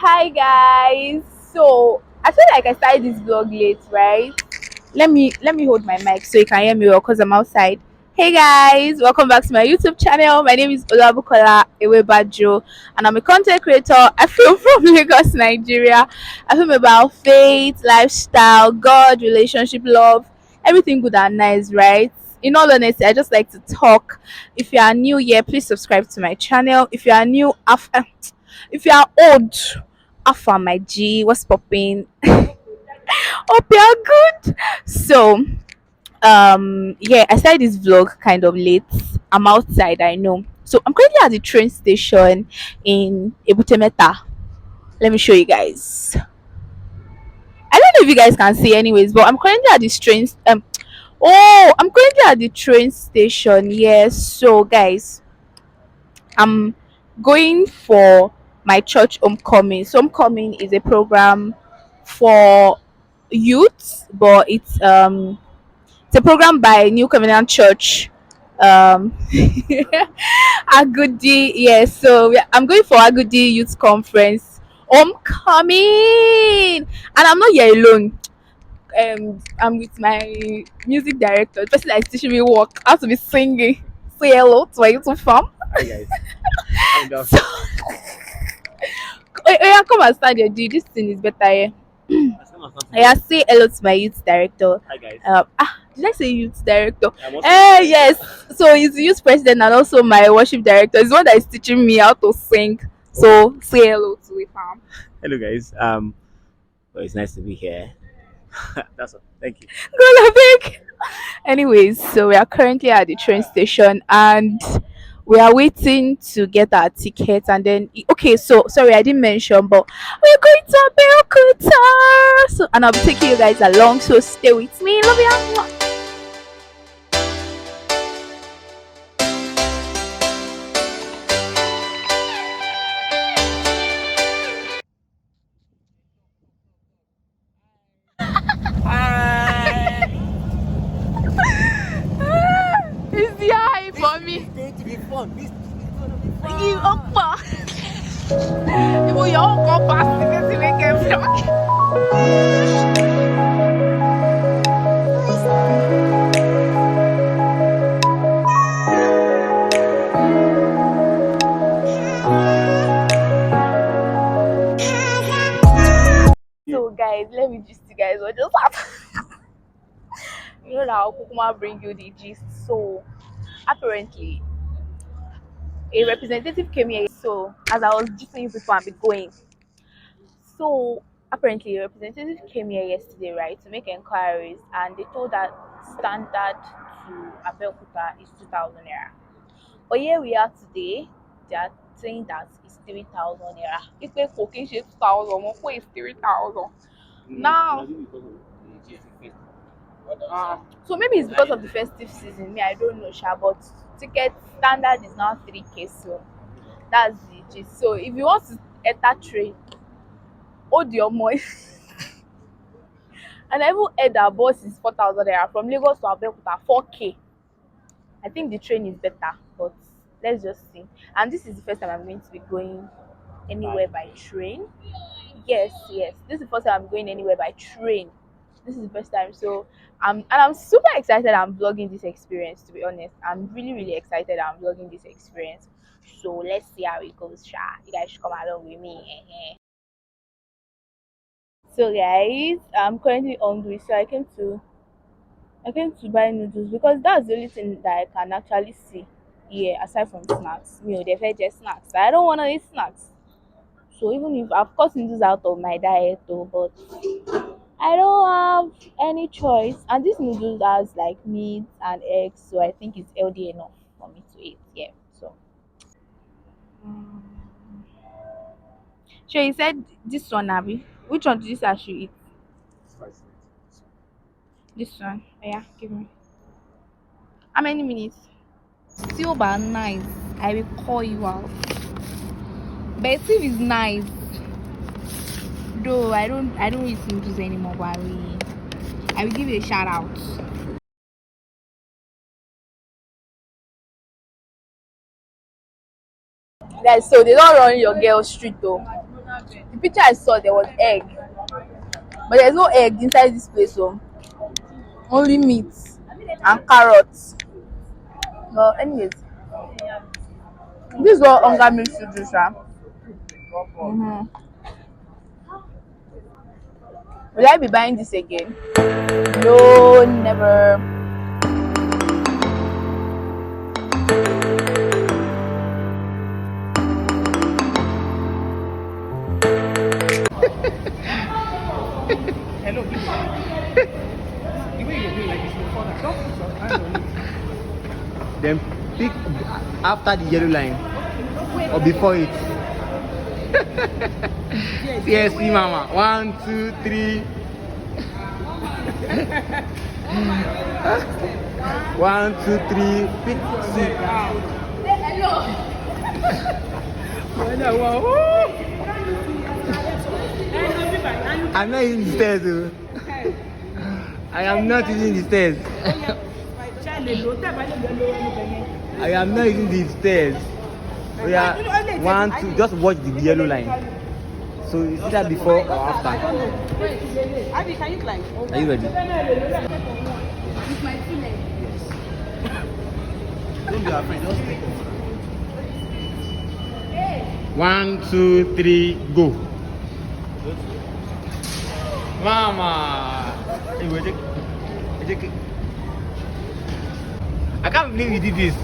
Hi guys. So I feel like I started this vlog late, right? Let me hold my mic so you can hear me well because I'm outside. Hey guys, welcome back to my YouTube channel. My name is Olabukola Ewebajo and I'm a content creator. I film from Lagos, Nigeria. I film about faith, lifestyle, God, relationship, love, everything good and nice, right? In all honesty, I just like to talk. If you are new here, please subscribe to my channel. If you are new, if you are old, Alpha my G, what's popping? Hope you're good. So, yeah, I started this vlog kind of late. I'm outside, I know. So I'm currently at the train station in Ebutemeta. Let me show you guys. I don't know if you guys can see, anyways, but I'm currently at this train. I'm currently at the train station. Yes, so guys, I'm going for my church homecoming. So homecoming is a program for youth, but it's a program by New Covenant Church. Agudi, yes. So I'm going for Agudi Youth Conference homecoming, and I'm not here alone. I'm with my music director, the person that is teaching me work how to be singing. Say hello to my YouTube fam. Hi guys. I'm down. So, yeah, come and stand here, dude. This thing is better. Yeah. Let's come and start Yeah, together. say hello to my youth director. Hi guys. Did I say youth director? I'm also a director. Yes. So he's the youth president and also my worship director. He's the one that is teaching me how to sing. Oh, So say hello to him, fam. hello guys. Well, it's nice to be here. That's all. Thank you. Go big. Anyways, so we are currently at the train station and we are waiting to get our tickets and then okay, so sorry I didn't mention, but we're going to Abeokuta. So and I'll be taking you guys along, so stay with me. Love you. It's the eye for me. It's going to be fun. This is going to be fun. You up? Even your own go past because you make a vlog. So guys, let me just you guys what just happened. You know that I'll Kukuma bring you the gist. So apparently a representative came here. So as I was gisting you before, I'll be going. So apparently a representative came here yesterday, right, to make inquiries, and they told that standard to Abeokuta is 2,000 naira. But here we are today, they are saying that it's 3,000 naira. If they cooking shit 2,000, what is 3,000? Now, so maybe it's because of the festive season. Me, I don't know, Sha, but ticket standard is now 3K. So that's the gist. So if you want to enter train, hold your money. And I even heard that bus is 4,000 naira from Lagos to Abeokuta 4K. I think the train is better, but let's just see. And this is the first time I'm going to be going anywhere by train. Yes, yes. This is the first time I'm going anywhere by train. This is the first time. So I'm super excited I'm vlogging this experience, to be honest. I'm really, really excited I'm vlogging this experience. So let's see how it goes, Sha. You guys should come along with me. So guys, I'm currently hungry, so I came to buy noodles because that's the only thing that I can actually see here aside from snacks. You know, they've had just snacks. I don't want to eat snacks. So even if I've cut noodles out of my diet though, but I don't have any choice. And this noodles has like meat and eggs, so I think it's healthy enough for me to eat. Yeah. So mm. Sure, you said this one, Abby. Which one did you say I should eat? This one. Yeah, give me. How many minutes? Silver nice. I will call you out. Betty is nice. Though I don't eat noodles anymore, but I will give you a shout out. Guys, so they don't run your girl street though. The picture I saw, there was egg, but there's no egg inside this place. So only meat and carrots. Well, anyways, this is what hunger makes you do, sha. Mm-hmm. Will I be buying this again? No, never. Hello, please. The way you're doing like this, you fall down. Don't put your hand on it. Then pick after the yellow line or before it. CSC mama. 1, 2, 3. 1, 2, 3. Pick C. I'm not using the stairs. Oh. I am not using the stairs. I am not using the stairs. We are 1, 2. Just watch the yellow line. So is that before or after? Abby, can you climb? Are you ready? With my 2 legs. Don't be afraid. Just take it. 1, 2, 3, go. Mama. Hey, wait, take. I can't believe you did this.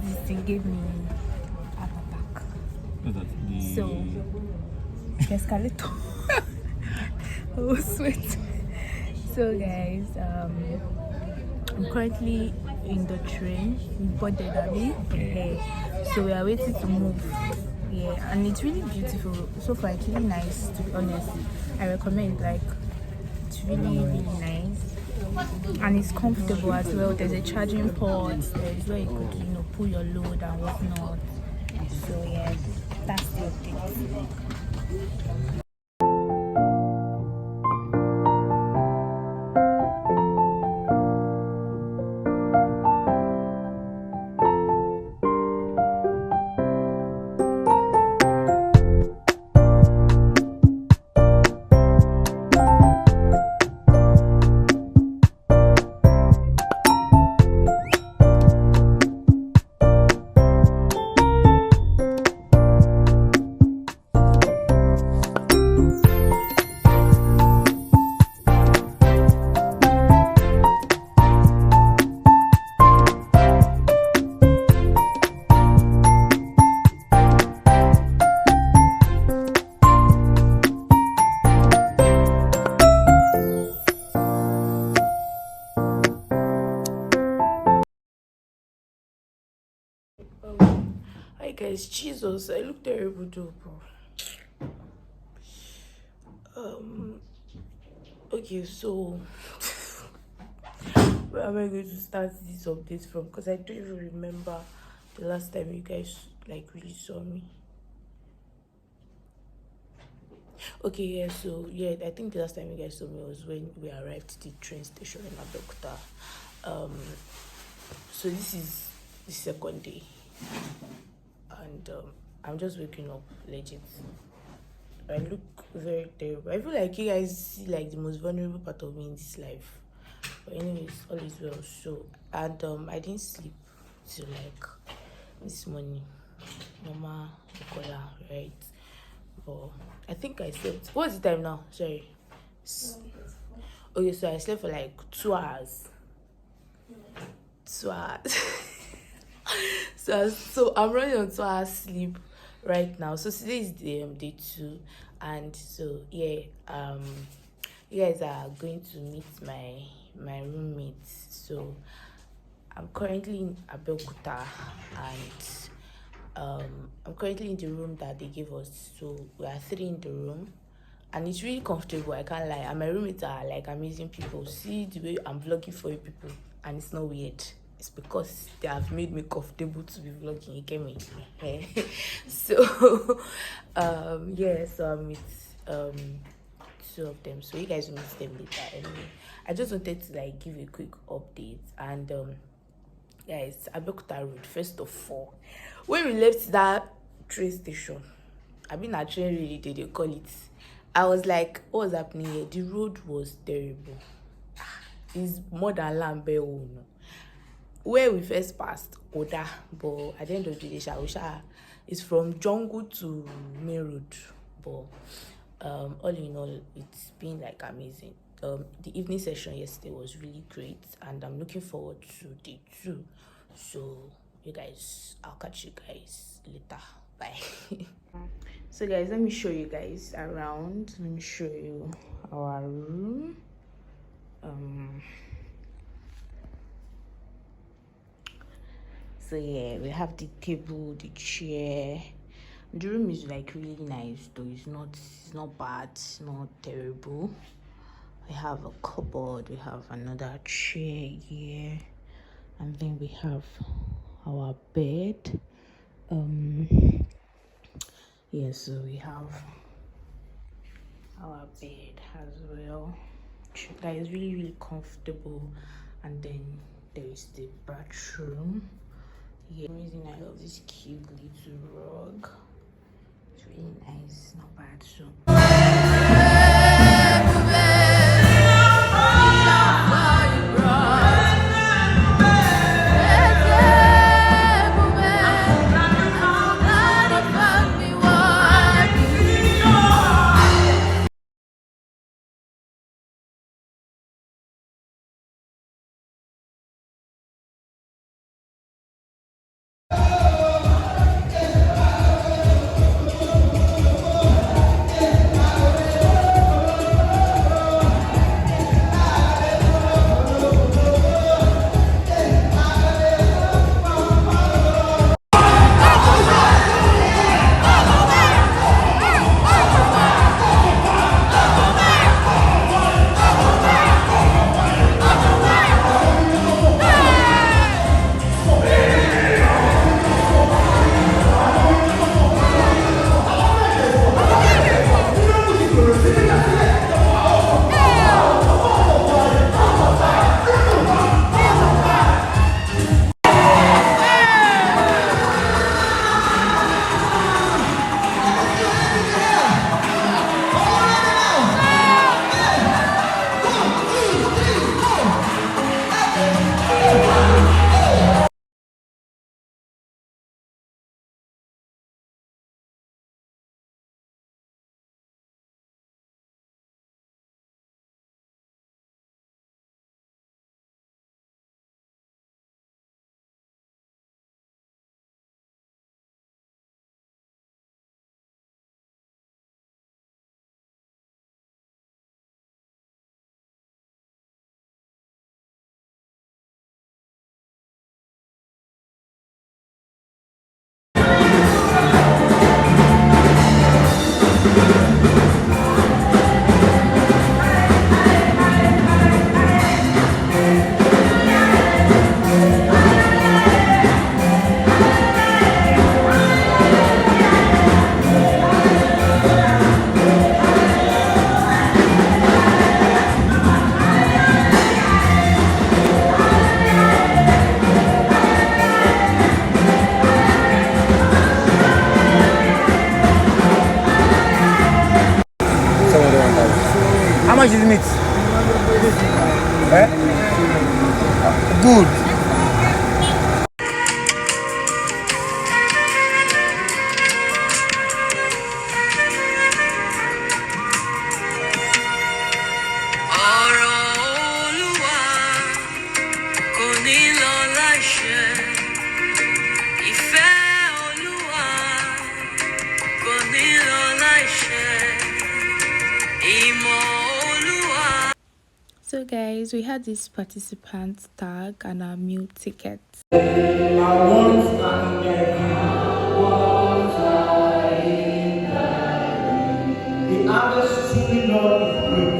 This thing gave me heart attack. So the escalator. I was sweating. So guys, I'm currently in the train. We boarded Abby. So we are waiting to move. Yeah, and it's really beautiful. So far, it's really nice. To be honest, I recommend. Like, it's really nice. And it's comfortable as well. There's a charging port. There's where you could pull your load and whatnot. So yeah, that's the update. Hi guys, Jesus, I look terrible though, bro. Okay, so where am I going to start this update from? Because I don't even remember the last time you guys like really saw me. Okay, yeah, so yeah, I think the last time you guys saw me was when we arrived at the train station in Abeokuta. So this is the second day, and I'm just waking up, legit. I look very terrible. I feel like you guys see like the most vulnerable part of me in this life. But anyways, all is well. So, and I didn't sleep till like this morning. Mama, Nicola, right? But I think I slept. What's the time now? Sorry. Okay, so I slept for like 2 hours. 2 hours. So I'm running on 2 hours sleep right now. So today is the day 2, and so yeah, you guys are going to meet my roommates. So I'm currently in Abeokuta, and I'm currently in the room that they gave us. So we are three in the room, and it's really comfortable. I can't lie. And my roommates are like amazing people. See the way I'm vlogging for you people, and it's not weird. It's because they have made me comfortable to be vlogging. You get me? So yeah. So I'm with two of them. So you guys will meet them later. Anyway, I just wanted to like give you a quick update and guys, Abeokuta Road, first of all, when we left that train station, I mean, that train really did they call it. I was like, what was happening here? The road was terrible. It's more than Lambe. No. Where we first passed, Oda, but at the end of the day, it's from jungle to main road. But all in all, it's been like amazing. The evening session yesterday was really great, and I'm looking forward to day 2. So you guys, I'll catch you guys later. Bye. So guys, let me show you guys around. Let me show you our room. So yeah, we have the table, the chair. The room is like really nice though. It's not bad, it's not terrible. We have a cupboard, we have another chair here, and then we have our bed. Yeah, so we have our bed as well. That is really comfortable. And then there is the bathroom. Yeah, reason I love this cute little rug. It's really nice, not bad. So how much is the meat? Eh? Good. So guys, we had this participant tag and our meal ticket. The others truly Lord is great.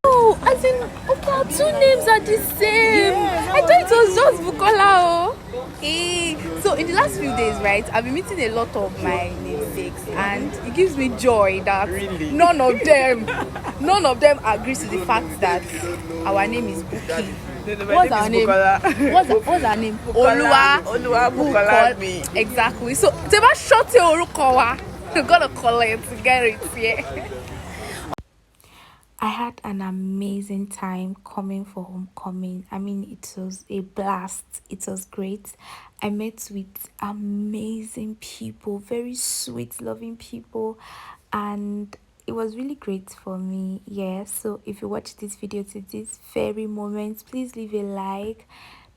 Oh, as in, okay, our two names are the same. I thought it was just Bukola. Oh. Hey, so in the last few days, right, I've been meeting a lot of my namesakes, and it gives me joy that none of them agrees to the fact that our name is Buki. What's our name? What's our name? Oluwa Bukola. Exactly. So, Tema short Orukowa. You're gonna call it to get it, yeah. I had an amazing time coming for homecoming. I mean, it was a blast. It was great. I met with amazing people, very sweet, loving people, and it was really great for me. Yeah, so if you watch this video to this very moment, please leave a like,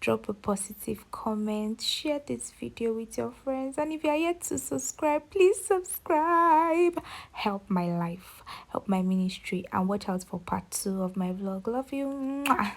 drop a positive comment, share this video with your friends, and if you are yet to subscribe, please subscribe. Help my life, help my ministry, and watch out for part 2 of my vlog. Love you. Mwah.